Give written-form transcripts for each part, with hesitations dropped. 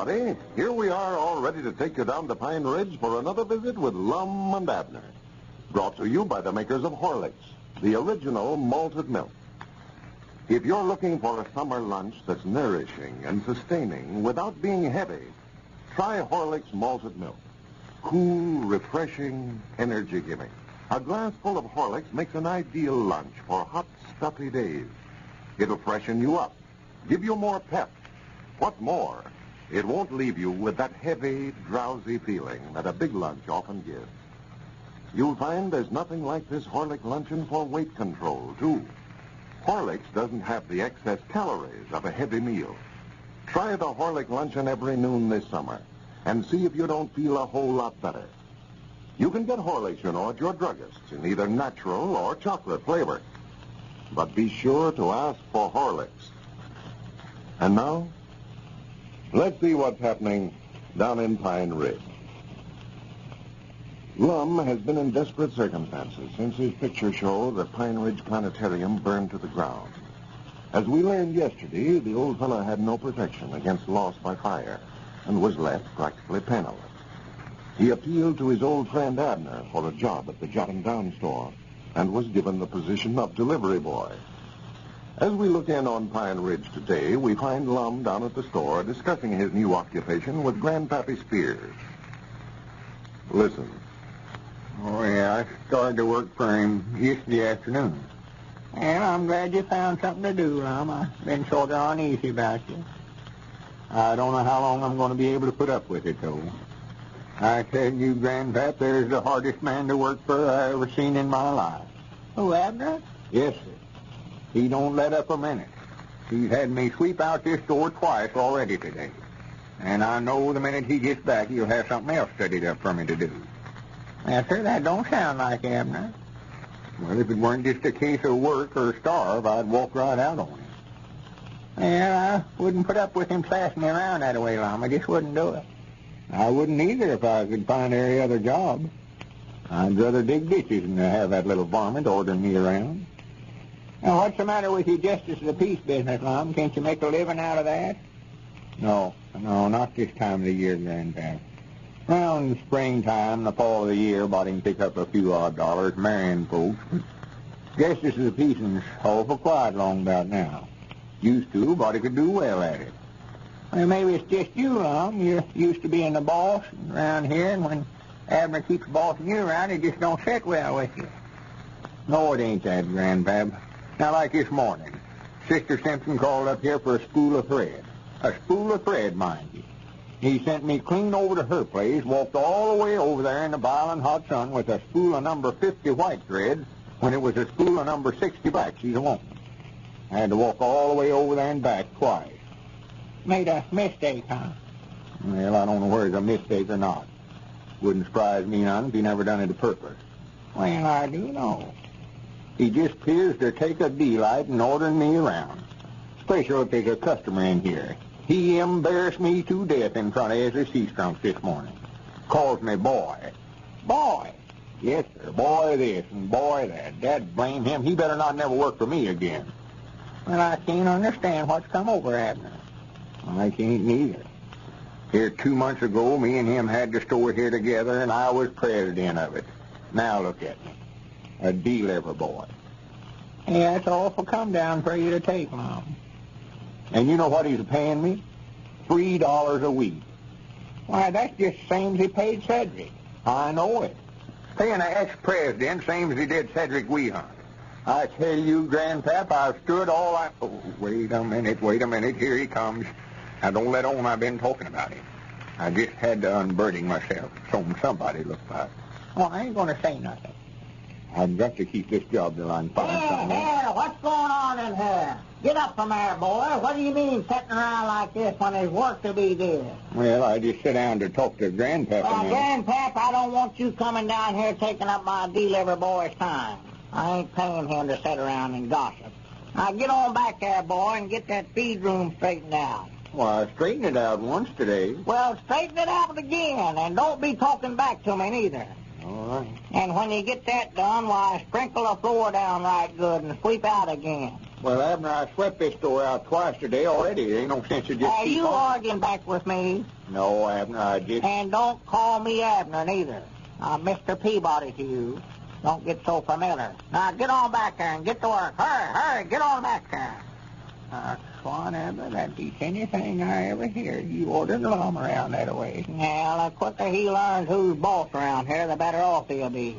everybody. Here we are, all ready to take you down to Pine Ridge for another visit with Lum and Abner. Brought to you by the makers of Horlicks, the original malted milk. If you're looking for a summer lunch that's nourishing and sustaining without being heavy, try Horlicks malted milk. Cool, refreshing, energy-giving. A glass full of Horlicks makes an ideal lunch for hot, stuffy days. It'll freshen you up, give you more pep. What's more, it won't leave you with that heavy, drowsy feeling that a big lunch often gives. You'll find there's nothing like this Horlick luncheon for weight control, too. Horlicks doesn't have the excess calories of a heavy meal. Try the Horlick luncheon every noon this summer and see if you don't feel a whole lot better. You can get Horlicks, you know, at your druggist's in either natural or chocolate flavor. But be sure to ask for Horlicks. And now, let's see what's happening down in Pine Ridge. Lum has been in desperate circumstances since his picture show, the Pine Ridge Planetarium, burned to the ground. As we learned yesterday, the old fellow had no protection against loss by fire and was left practically penniless. He appealed to his old friend Abner for a job at the jot'em store and was given the position of delivery boy. As we look in on Pine Ridge today, we find Lum down at the store discussing his new occupation with Grandpappy Spears. Listen. Oh, yeah, I started to work for him yesterday afternoon. And I'm glad you found something to do, Lum. I've been sort of uneasy about you. I don't know how long I'm going to be able to put up with it, though. I tell you, Grandpap, there's the hardest man to work for I ever seen in my life. Who, Abner? Yes, sir. He don't let up a minute. He's had me sweep out this door twice already today. And I know the minute he gets back, he'll have something else studied up for me to do. Yes, sir, that don't sound like Abner. Well, if it weren't just a case of work or starve, I'd walk right out on him. Yeah, I wouldn't put up with him passing me around that way, Lum. I just wouldn't do it. I wouldn't either if I could find any other job. I'd rather dig ditches than to have that little varmint ordering me around. Now, what's the matter with your justice of the peace business, Lum? Can't you make a living out of that? No, not this time of the year, Grandpap. Around springtime, the fall of the year, a body can pick up a few odd dollars marrying folks. Justice of the peace is awful quiet long about now. Used to, a body could do well at it. Well, maybe it's just you, Lum. You're used to being the boss around here, and when Abner keeps bossing you around, it just don't sit well with you. No, it ain't that, Grandpap. Now, like this morning, Sister Simpson called up here for a spool of thread. A spool of thread, mind you. He sent me clean over to her place, walked all the way over there in the biling hot sun with a spool of number 50 white thread when it was a spool of number 60 black. She's a woman. I had to walk all the way over there and back twice. Made a mistake, huh? Well, I don't know whether it's a mistake or not. Wouldn't surprise me none if he never done it to purpose. Well, I do know. He just appears to take a delight in ordering me around. Especially if there's a customer in here. He embarrassed me to death in front of Ezra Seastrunk this morning. Calls me boy. Boy? Yes, sir. Boy this and boy that. Dad blame him. He better not never work for me again. Well, I can't understand what's come over Abner. I can't neither. Here 2 months ago, me and him had the store here together, and I was president of it. Now look at me. A deliver boy. Yeah, it's awful come down for you to take, Mom. And you know what he's paying me? $3 a week. Why, that's just the same as he paid Cedric. I know it. Paying an ex-president same as he did Cedric Weehunt. I tell you, Grandpap, I've stood all I... Oh, wait a minute. Here he comes. Now, don't let on I've been talking about him. I just had to unburden myself so somebody looked like. Well, I ain't going to say nothing. I've got to keep this job till I can find something else. Here, what's going on in here? Get up from there, boy. What do you mean sitting around like this when there's work to be did? Well, I just sit down to talk to Grandpap. Grandpap, I don't want you coming down here taking up my deliver boy's time. I ain't paying him to sit around and gossip. Now get on back there, boy, and get that feed room straightened out. Well, I straightened it out once today. Well, straighten it out again, and don't be talking back to me neither. All right. And when you get that done, why, sprinkle the floor down right good and sweep out again. Well, Abner, I swept this store out twice today already. There ain't no sense of just Are keep you on. arguing back with me? No, Abner, I just... And don't call me Abner, neither. I'm Mr. Peabody to you. Don't get so familiar. Now, get on back there and get to work. Hurry, get on back there. Swan, Abner, that beats anything I ever hear. You ordered Lum around that way. Well, the quicker he learns who's boss around here, the better off he'll be.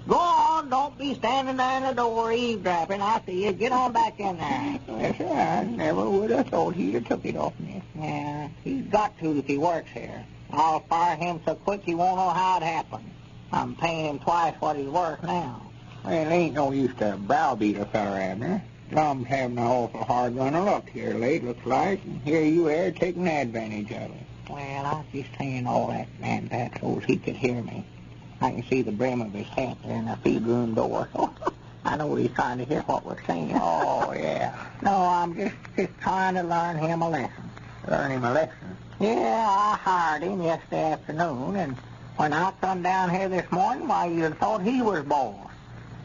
Go on, don't be standing there in the door eavesdropping. I see you. Get on back in there. Yes, sir, I never would have thought he'd have took it off me. Yeah, he's got to if he works here. I'll fire him so quick he won't know how it happened. I'm paying him twice what he's worth now. Well, it ain't no use to browbeat a feller, Abner. Lum's having an awful hard run of luck here late, looks like, and here you are taking advantage of it. Well, I was just saying all that, man, Pat, so he could hear me. I can see the brim of his hat there in the feed room door, so I know he's trying to hear what we're saying. Oh, yeah. No, I'm just trying to learn him a lesson. Learn him a lesson? Yeah, I hired him yesterday afternoon, and when I come down here this morning, why, you'd have thought he was boss.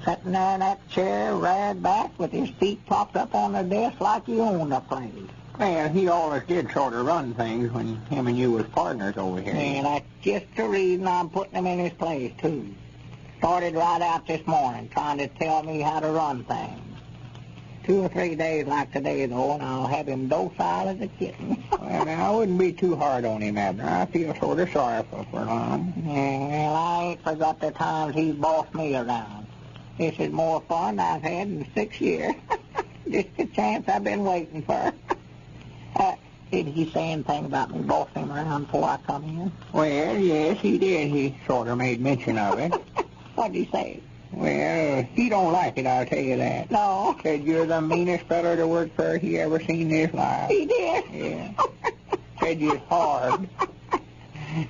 Sitting there in that chair, reared back, with his feet propped up on the desk like he owned the place. Well, he always did sort of run things when him and you was partners over here. And that's just the reason I'm putting him in his place, too. Started right out this morning, trying to tell me how to run things. 2 or 3 days like today, though, and I'll have him docile as a kitten. Well, now, I wouldn't be too hard on him, Abner. I feel sort of sorrowful for Lum. Well, I ain't forgot the times he's bossed me around. This is more fun than I've had in 6 years. Just a chance I've been waiting for. Did he say anything about me bossing him around before I come in? Well, yes, he did. He sort of made mention of it. What'd he say? Well, he don't like it, I'll tell you that. No. Said you're the meanest feller to work for he ever seen in his life. He did? Yeah. Said you're hard.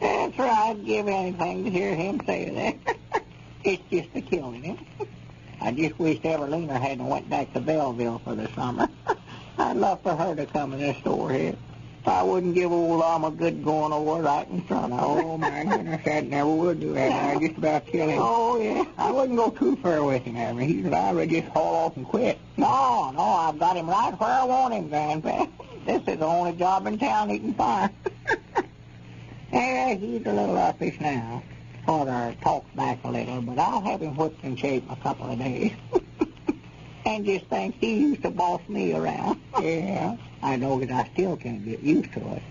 That's right. I'd give anything to hear him say that. It's just a killing him. I just wish Evelina hadn't went back to Belleville for the summer. I'd love for her to come in this store here. I wouldn't give old Lum a good going over right in front of her. Oh, my goodness, that never would do that. I'd just about kill him. Oh, yeah. I wouldn't go too far with him, Abner. He's liable to just haul off and quit. No, I've got him right where I want him, Grandpa. This is the only job in town he can find. Yeah, he's a little uffish now. Sort of talks back a little, but I'll have him whipped in shape in a couple of days. And just thinks he used to boss me around. Yeah. I know that I still can't get used to it.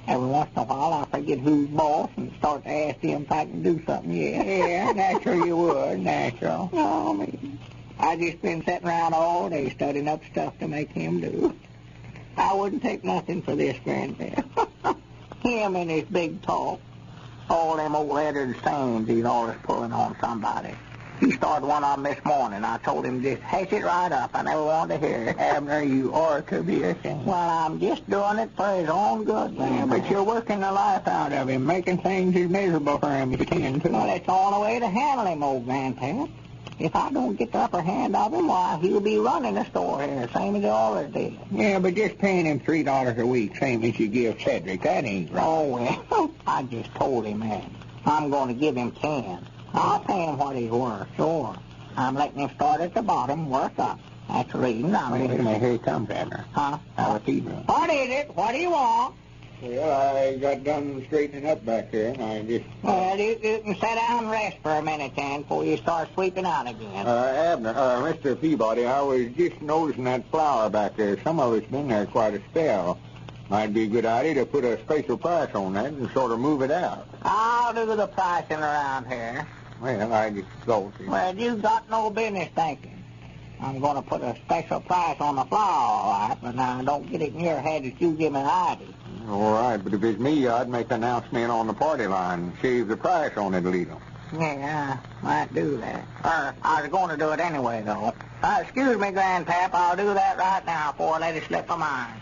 Every once in a while I forget who's boss and start to ask him if I can do something yet. Yeah, natural you would, natural. No, I mean, I just been sitting around all day studying up stuff to make him do. I wouldn't take nothing for this, Grandpa. Him and his big talk. All them old Eddards sayings he's always pulling on somebody. He started one on this morning. I told him just hash it right up. I never wanted to hear it. Abner, you ought to be ashamed. Well, I'm just doing it for his own good, Yeah, man. but you're working the life out of him, making things as miserable for him as you can, too. Well, it's the only way to handle him, old Grandpa. If I don't get the upper hand of him, why, he'll be running the store here, same as he always did. Yeah, but just paying him $3 a week, same as you give Cedric, that ain't right. Oh, well, I just told him that. I'm going to give him 10. I'll pay him what he's worth, sure. I'm letting him start at the bottom, work up. That's the reason I'm Wait a minute, here he comes, Abner. Huh? Out of the feed room. What is it? What do you want? Well, I got done straightening up back there, and I just... Well, you can sit down and rest for a minute, then, before you start sweeping out again. Abner, Mr. Peabody, I was just noticing that flour back there. Some of it's been there quite a spell. Might be a good idea to put a special price on that and sort of move it out. I'll do the pricing around here. Well, I just thought... Well, you got no business thinking. I'm going to put a special price on the flour, all right, but now don't get it in your head that you give me an idea. All right, but if it's me, I'd make an announcement on the party line and shave the price on it a little. Yeah, I might do that. I was going to do it anyway, though. Excuse me, Grandpap, I'll do that right now before I let it slip my mind.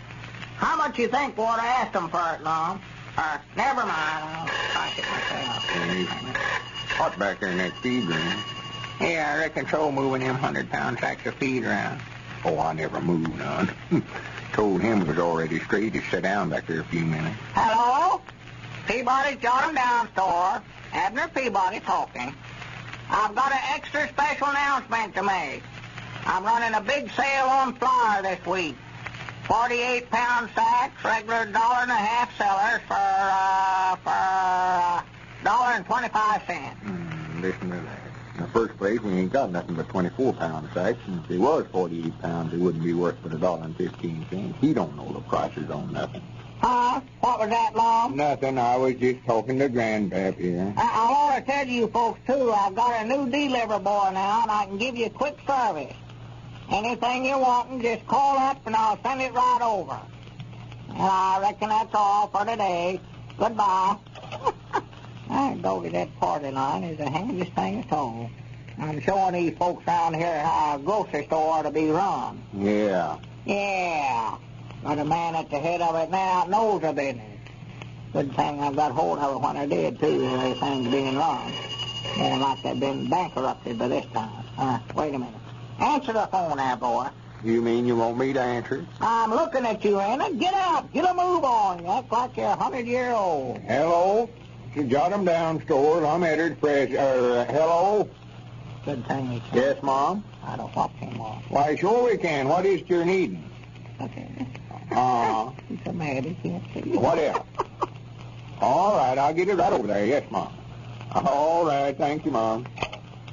How much you think we ought to ask them for it, Lum? Never mind, I'll price it myself. Hot back there in that feed room. Yeah, I reckon so, moving them 100-pound sacks of feed around. Oh, I never moved none. Told him it was already straight to sit down back there a few minutes. Hello? Peabody's jot'em down store. Abner Peabody talking. I've got an extra special announcement to make. I'm running a big sale on flour this week. 48-pound sacks, regular $1.50 sellers for $1.25. Listen to that. In the first place, we ain't got nothing but 24-pound sacks, and if they was 48 pounds, they wouldn't be worth but $1.15. He don't know the prices on nothing. Huh? What was that, Lum? Nothing. I was just talking to Grandpap here. I want to tell you folks, too, I've got a new delivery boy now, and I can give you a quick service. Anything you want, just call up, and I'll send it right over. And I reckon that's all for today. Goodbye. I go to that party line is the handiest thing at all. I'm showing these folks around here how a grocery store ought to be run. Yeah. Yeah. But a man at the head of it now knows the business. Good thing I got hold of it when I did, too. Everything's being run. More like they've been bankrupted by this time. Wait a minute. Answer the phone there, boy. You mean you want me to answer it? I'm looking at you, Anna. Get up. Get a move on. You act like you're 100-year-old. Hello? It's the Jot'em Down store. I'm Eddards Fresh. Hello? Good thing you can. Yes, Mom? I don't want him off. Why, sure we can. What is it you're needing? Okay. He's so mad he can't see. Whatever. All right, I'll get it right over there. Yes, Mom. All right, thank you, Mom.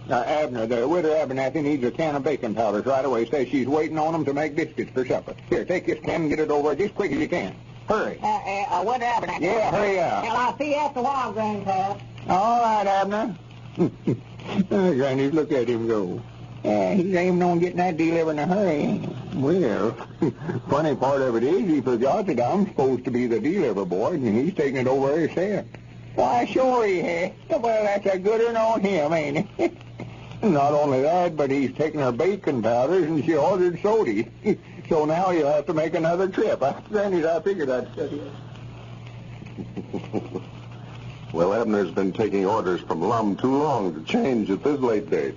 Abner, the widow Abernathy needs a can of baking powders right away. Says she's waiting on them to make biscuits for supper. Here, take this can and get it over just quick as you can. Hurry. What happened? Yeah, hurry up. Well, I'll see you after a while, Grandpa. All right, Abner. Granny, look at him go. He's aiming on getting that delivered in a hurry. Well, funny part of it is he forgot that I'm supposed to be the delivery boy, and he's taking it over himself. Why, sure he has. Well, that's a good one on him, ain't it? Not only that, but he's taking her baking powders, and she ordered soda. So now he'll have to make another trip. Granny, I figured I'd study it. Well, Abner's been taking orders from Lum too long to change at this late date.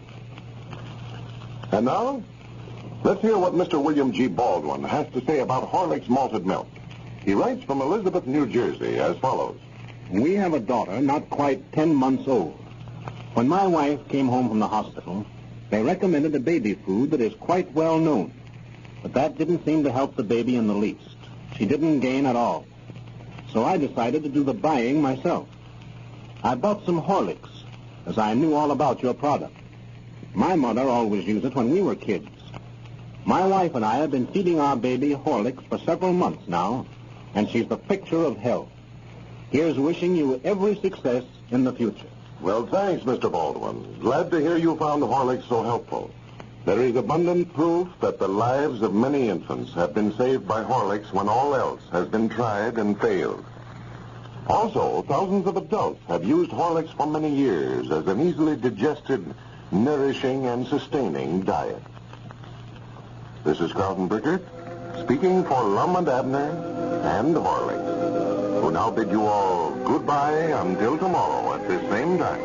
And now, let's hear what Mr. William G. Baldwin has to say about Horlick's malted milk. He writes from Elizabeth, New Jersey, as follows. We have a daughter not quite 10 months old. When my wife came home from the hospital, they recommended a baby food that is quite well known. But that didn't seem to help the baby in the least. She didn't gain at all. So I decided to do the buying myself. I bought some Horlicks, as I knew all about your product. My mother always used it when we were kids. My wife and I have been feeding our baby Horlicks for several months now, and she's the picture of health. Here's wishing you every success in the future. Well, thanks, Mr. Baldwin. Glad to hear you found Horlicks so helpful. There is abundant proof that the lives of many infants have been saved by Horlicks when all else has been tried and failed. Also, thousands of adults have used Horlicks for many years as an easily digested, nourishing, and sustaining diet. This is Carlton Brickert, speaking for Lum and Abner and Horlicks, who now bid you all goodbye until tomorrow at this same time.